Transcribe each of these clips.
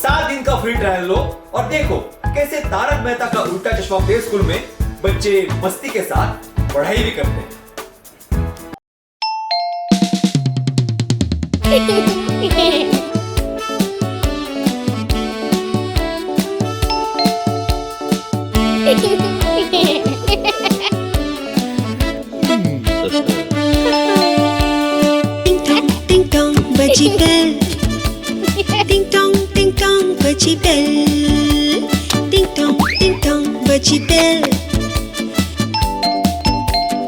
7 दिन का free trial लो और देखो कैसे तारक मेहता का उल्टा चश्मा प्ले स्कूल में बच्चे मस्ती के साथ पढ़ाई भी करते हैं। Ding dong, budgie bell. Ding dong, budgie bell. Ding dong, budgie bell.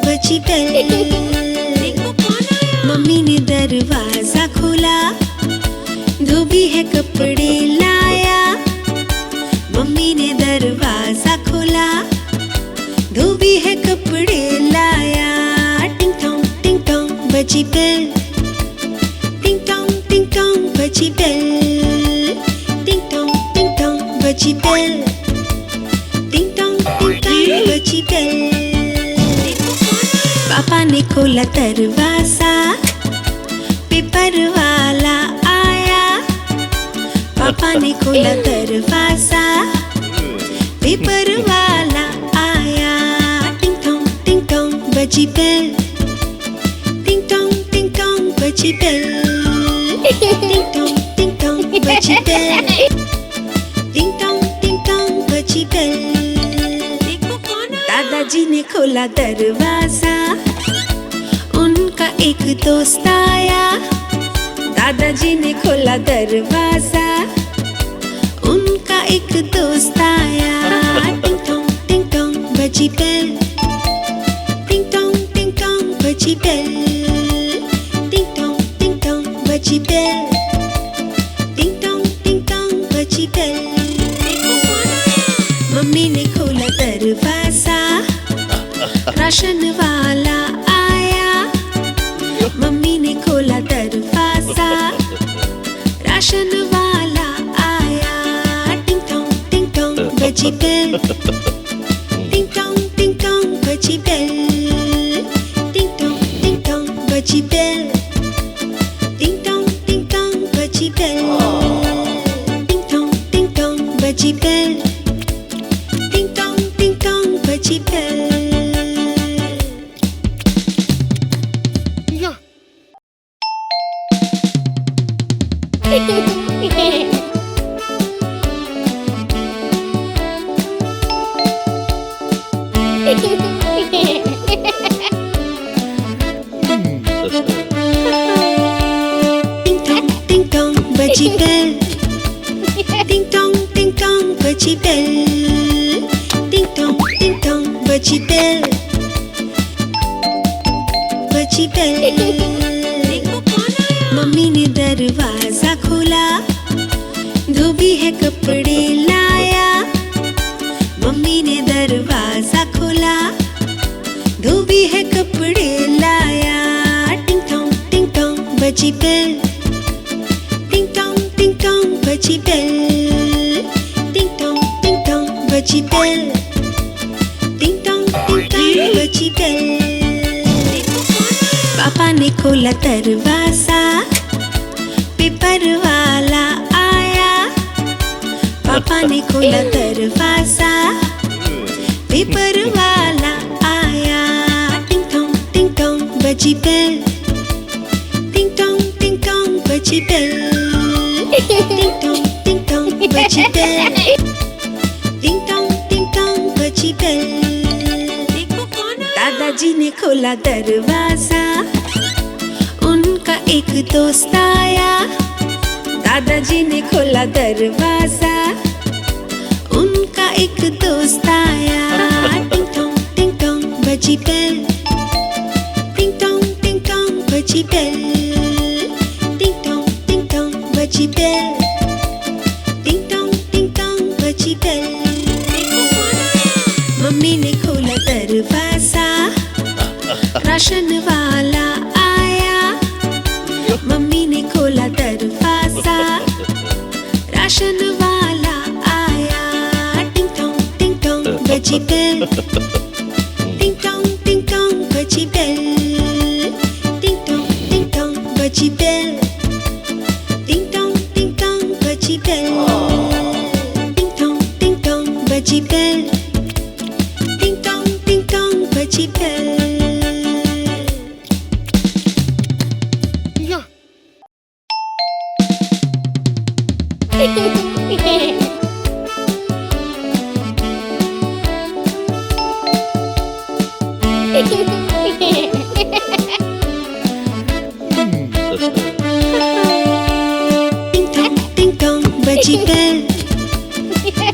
Budgie bell. Mummy ने दरवाजा खोला, धोबी है कपड़े लाया। मम्मी ने दरवाजा खोला, धोबी है कपड़े लाया। टिंग टोंग बजी बेल। टिंग टोंग बजी बेल। टिंग टोंग बजी बेल। टिंग टोंग बजी बेल। पापा ने खोला दरवाजा, पेपर वाला आया। पापा ने खोला दरवाजा, पेपर वाला आया। टिंग टोंग बजी बेल। टिंग टोंग बजी बेल। टिंग टोंग बजी बेल। टिंग टोंग बजी बेल। दादाजी ने खोला दरवाजा, उनका एक दोस्त आया। दादाजी ने खोला दरवाजा, उनका एक दोस्त आया। टिंग टोंग बजी बेल। टिंग टोंग बजी बेल। टिंग टोंग बजी बेल। टिंग टोंग बजी बेल। मम्मी ने खोला दरवाजा, राशन वाला आया। मम्मी ने खोला दरवाजा, राशन वाला आया। टिंग टोंग बजी बेल। टिंग टोंग बजी बेल। टिंग टोंग बजी बेल। टिंग टोंग बजी बेल। टिंग टोंग बजी बेल। टिंग टोंग बजी bell. Ding dong, budgie bell. Ding dong, budgie bell. Ding dong, budgie bell. Budgie bell. Mummy ने दरवाजा खोला, धोबी है कपड़े लाया। मम्मी ने दरवाजा खोला, धोबी है कपड़े लाया। टिंग टोंग बजी बेल। टिंग टोंग बजी बेल। टिंग टोंग बजी बेल। टिंग टोंग बजी बेल। पापा ने खोला दरवाजा, पेपर वाला आया। पापा ने खोला दरवाजा, पेपर वाला आया। टिंग टोंग बजी बेल। टिंग टोंग बजी बेल। टिंग टोंग बजी बेल। टिंग टोंग बजी बेल। दादाजी ने खोला दरवाजा, उनका एक दोस्त आया। दादाजी ने खोला दरवाजा, उनका एक दोस्त आया। टिंग टोंग बजी बेल। टिंग टोंग बजी बेल। टिंग टोंग बजी बेल। टिंग टोंग बजी बेल। मम्मी ने खोला दरवाजा, राशन वाला आया। मम्मी ने खोला दरवाजा, राशन वाला आया। टिंग टोंग बजी बेल। टिंग टोंग बजी बेल। टिंग टोंग बजी बेल। टिंग टोंग बजी bell. butchie bell. Ding dong, butchie bell. Yeah. Ding dong, butchie bell.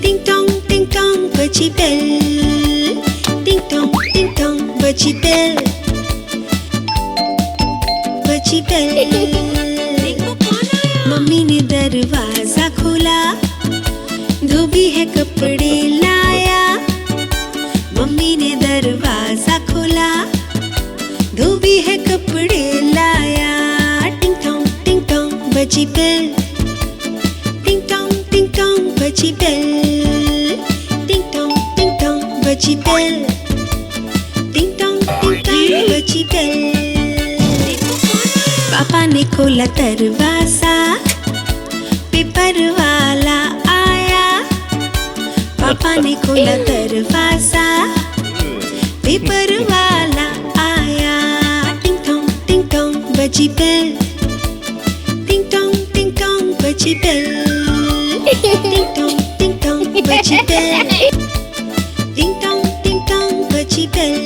Ding dong, butchie bell. Ding dong, butchie bell. Butchie bell. Mummy ने दरवाजा खोला, धोबी है कपड़े लाया. मम्मी ने दरवाजा खोला, धोबी है कपड़े लाया. टिंग टोंग बची बेल. टिंग टोंग बची बेल. टिंग टोंग बची बेल. टिंग टोंग बची बेल. पापा ने खोला दरवाजा, पेपर वाला आया. पापा ने खोला दरवाजा, पेपर वाला आया. टिंग टोंग बजी बेल. टिंग टोंग बजी बेल. टिंग टोंग बजी बेल. टिंग टोंग बजी बेल.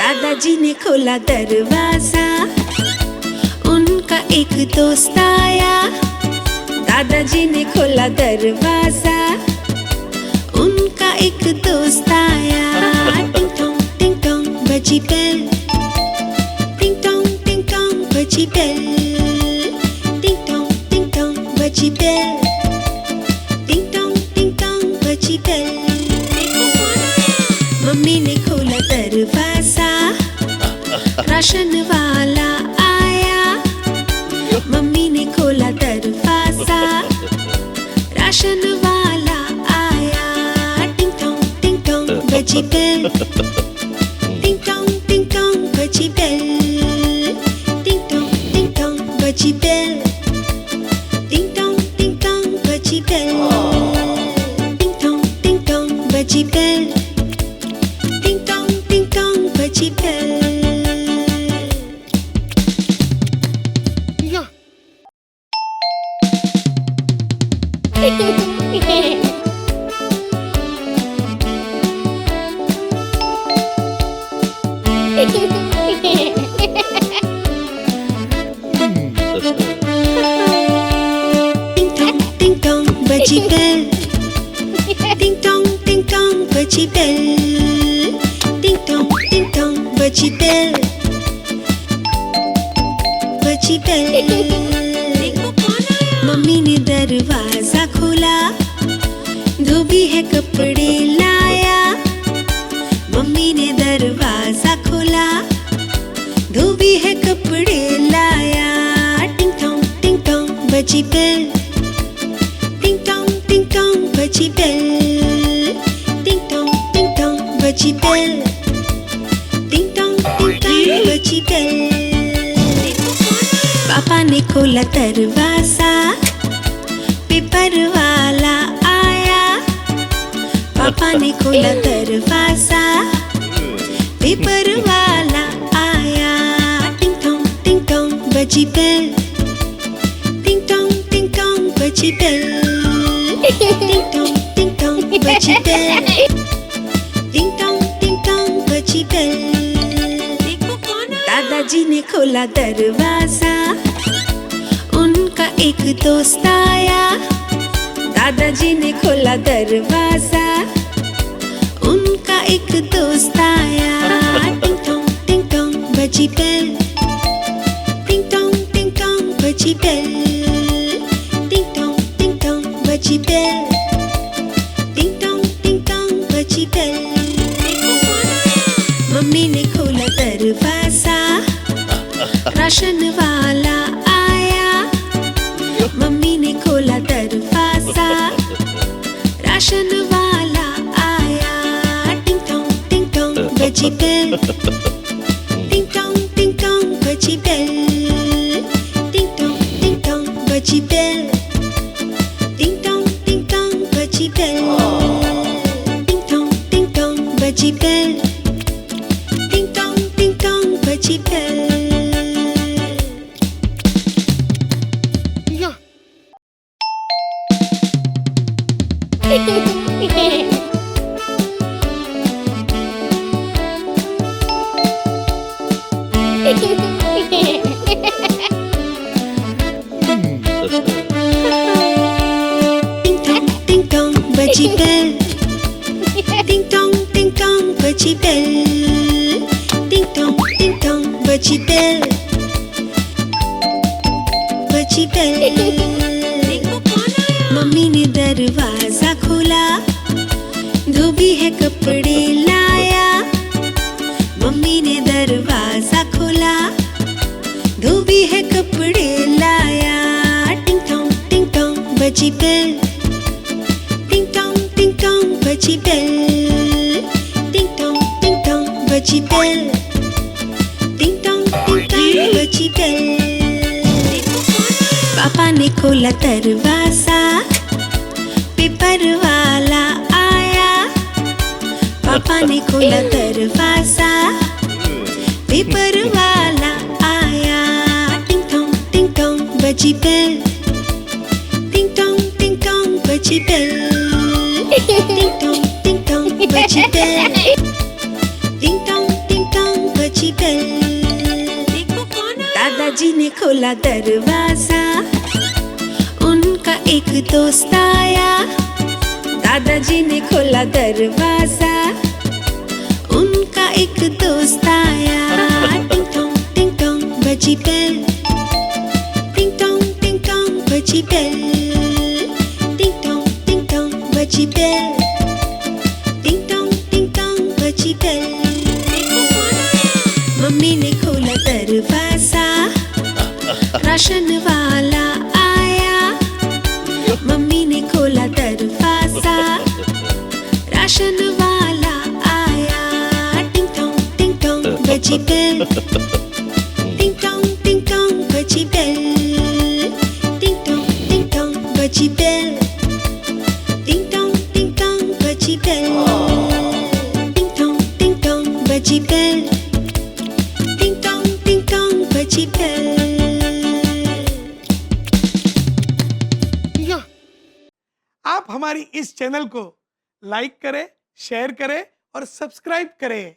दादाजी ने खोला दरवाजा, उनका एक दोस्त आया. दादाजी ने खोला दरवाजा, उनका एक दोस्त आया. टिंग टोंग बजी बेल. टिंग टोंग बजी बेल. टिंग टोंग बजी बेल. टिंग टोंग बजी बेल. मम्मी ने खोला दरवाजा, राशन वाला आया. मम्मी ने खोला दरवाजा, राशन वाला आया. टिंग टोंग बजी बेल. टिंग टोंग बजी बेल. टिंग टोंग बजी बेल. टिंग टोंग बजी बेल. टिंग टोंग बजी बेल. टिंग टोंग बजी bell. Yeah. Ding dong, butchie bell. Ding dong, butchie bell. Ding dong, butchie bell. Butchie bell. Mummy ने दरवाजा खोला, धोबी है कपड़े लाया. मम्मी ने दरवाजा खोला, धोबी है कपड़े लाया. टिंग टोंग बजी बेल. टिंग टोंग बजी बेल. टिंग टोंग बजी बेल. टिंग टोंग बजी बेल. पापा ने खोला दरवाजा, पेपर वाला आया. पापा ने खोला दरवाजा, पेपर वाला आया. टिंग टोंग बजी बेल. टिंग टोंग बजी बेल. टिंग टोंग बजी बेल. टिंग टोंग बजी बेल. दादाजी ने खोला दरवाजा, उनका एक दोस्त आया. दादाजी ने खोला दरवाजा, उनका एक दोस्त आया. टिंग टोंग बजी बेल. टिंग टोंग बजी बेल. टिंग टोंग बजी बेल. टिंग टोंग बजी बेल. मम्मी ने खोला दरवाजा, राशन वाला आया. मम्मी ने खोला दरवाजा, राशन वाला आया. टिंग टोंग बजी बेल. टिंग टोंग बजी बेल. टिंग टोंग बजी बेल. टिंग टोंग बजी bell. Ding dong, butchie bell. Ding dong, butchie bell. Ding dong, butchie bell. Butchie bell. Mummy ने दरवाजा खोला, धोबी है कपड़े लाया। मम्मी ने दरवाजा खोला, धोबी है कपड़े लाया। टिंग टोंग बजी बेल। टिंग टोंग बजी बेल। टिंग टोंग बजी बेल। टिंग टोंग बजी बेल। पापा ने खोला दरवाजा, पेपर वाला आया। पापा ने खोला दरवाजा, पेपर वाला आया। टिंग टोंग बजी बेल। टिंग टोंग बजी बेल। टिंग टोंग बजी बेल। टिंग टोंग बजी बेल। दादाजी ने खोला दरवाजा, उनका एक दोस्त आया। दादाजी ने खोला दरवाजा, उनका एक दोस्त आया। टिंग टोंग बजी बेल। टिंग टोंग बजी बेल। टिंग टोंग बजी बेल। टिंग टोंग बजी बेल। मम्मी ने खोला दरवाजा, राशन वाला आया। मम्मी ने खोला दरवाजा, राशन वाला आया। टिंग टोंग बजी बेल। टिंग टोंग बजी बेल। टिंग टोंग बजी बेल। टिंग टोंग बजी बेल। टिंग टोंग बजी बेल। टिंग टोंग बजी बेल। आप हमारी इस चैनल को लाइक करें, शेयर करें और सब्सक्राइब करें।